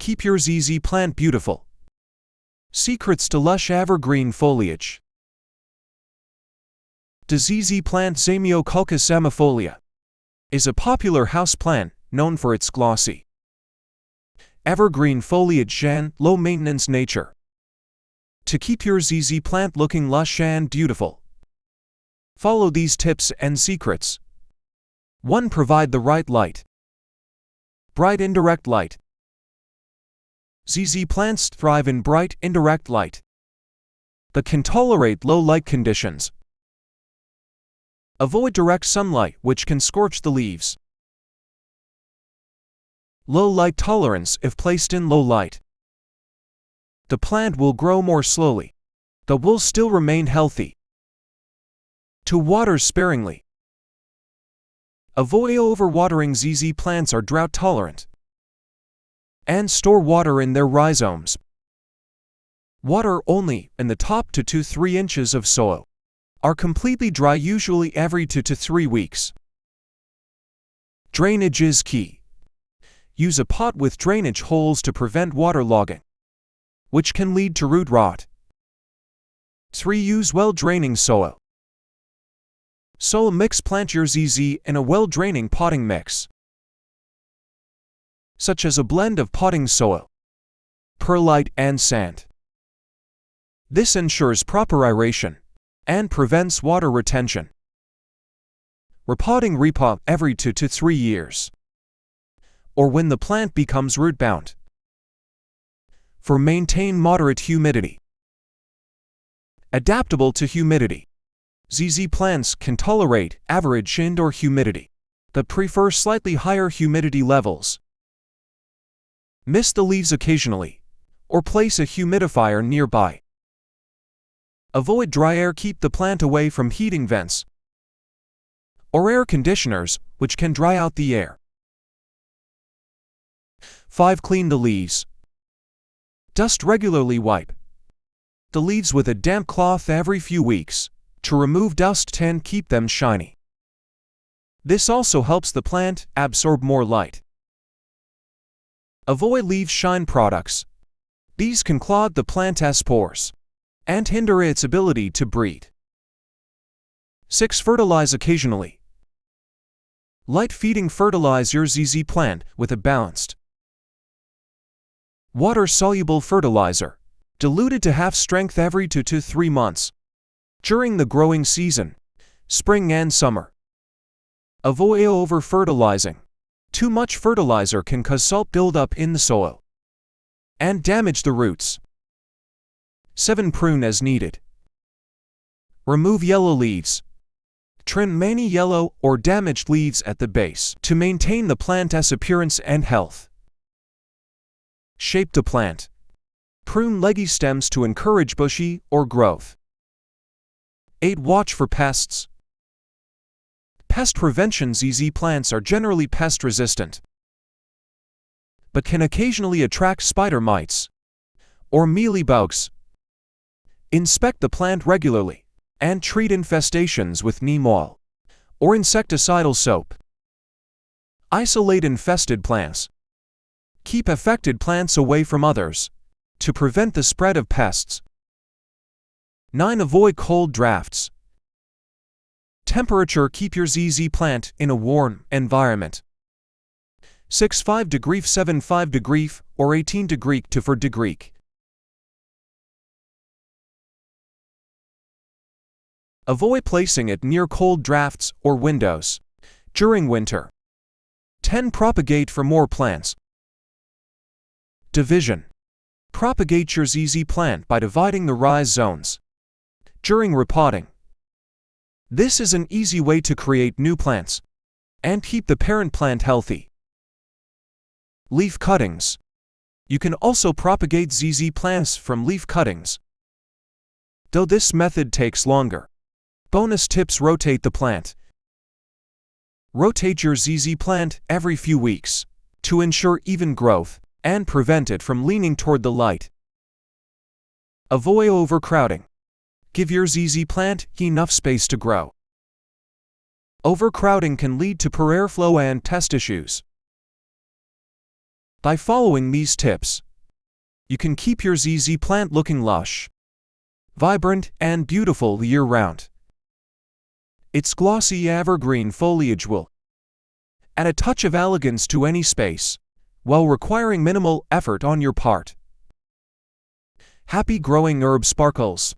keep your ZZ plant beautiful. Secrets to lush evergreen foliage. The ZZ plant Zamioculcas zamiifolia is a popular houseplant known for its glossy, evergreen foliage and low-maintenance nature. To keep your ZZ plant looking lush and beautiful, follow these tips and secrets. 1. Provide the right light. Bright indirect light. ZZ plants thrive in bright indirect light that can tolerate low light conditions. Avoid direct sunlight, which can scorch the leaves. Low light tolerance. If placed in low light, the plant will grow more slowly, but will still remain healthy. To water sparingly. Avoid overwatering. ZZ plants are drought tolerant and store water in their rhizomes. Water only in the top 2 to 3 inches of soil. Are completely dry, usually every 2 to 3 weeks. Drainage is key. Use a pot with drainage holes to prevent waterlogging, which can lead to root rot. 3. Use well-draining soil. Soil mix. Plant your ZZ in a well-draining potting mix, such as a blend of potting soil, perlite, and sand. This ensures proper aeration and prevents water retention. Repotting. Repot every 2 to 3 years, or when the plant becomes root-bound. Maintain moderate humidity. Adaptable to humidity. ZZ plants can tolerate average indoor humidity, but prefer slightly higher humidity levels. Mist the leaves occasionally, or place a humidifier nearby. Avoid dry air. Keep the plant away from heating vents or air conditioners, which can dry out the air. 5. Clean the leaves. Dust regularly. Wipe the leaves with a damp cloth every few weeks to remove dust and keep them shiny. This also helps the plant absorb more light. Avoid leaf shine products. These can clog the plant's pores and hinder its ability to breathe. 6. Fertilize occasionally. Light feeding. Fertilize your ZZ plant with a balanced, water-soluble fertilizer, diluted to half strength every 2 to 3 months, during the growing season, spring and summer. Avoid over-fertilizing. Too much fertilizer can cause salt buildup in the soil and damage the roots. 7. Prune as needed. Remove yellow leaves. Trim many yellow or damaged leaves at the base to maintain the plant's appearance and health. Shape the plant. Prune leggy stems to encourage bushy or growth. 8. Watch for pests. Pest prevention. ZZ plants are generally pest resistant, but can occasionally attract spider mites or mealybugs. Inspect the plant regularly and treat infestations with neem oil or insecticidal soap. Isolate infested plants. Keep affected plants away from others to prevent the spread of pests. 9. Avoid cold drafts. Temperature. Keep your ZZ plant in a warm environment. 6. 5 degree 7 5 degree or 18 degree to 4 degree. Avoid placing it near cold drafts or windows during winter. 10. Propagate for more plants. Division. Propagate your ZZ plant by dividing the rise zones during repotting. This is an easy way to create new plants and keep the parent plant healthy. Leaf cuttings. You can also propagate ZZ plants from leaf cuttings, though this method takes longer. Bonus tips. Rotate the plant. Rotate your ZZ plant every few weeks to ensure even growth and prevent it from leaning toward the light. Avoid overcrowding. Give your ZZ plant enough space to grow. Overcrowding can lead to poor airflow and pest issues. By following these tips, you can keep your ZZ plant looking lush, vibrant, and beautiful year-round. Its glossy evergreen foliage will add a touch of elegance to any space, while requiring minimal effort on your part. Happy growing herb sparkles!